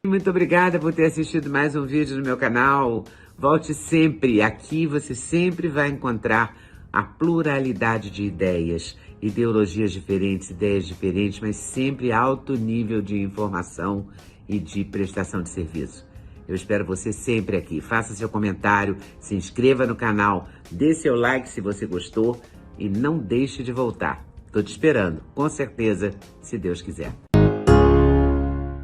B: Muito obrigada por ter assistido mais um vídeo no meu canal. Volte sempre. Aqui você sempre vai encontrar a pluralidade de ideias, ideologias diferentes, ideias diferentes, mas sempre alto nível de informação e de prestação de serviço. Eu espero você sempre aqui. Faça seu comentário, se inscreva no canal, dê seu like se você gostou e não deixe de voltar. Estou te esperando, com certeza, se Deus quiser.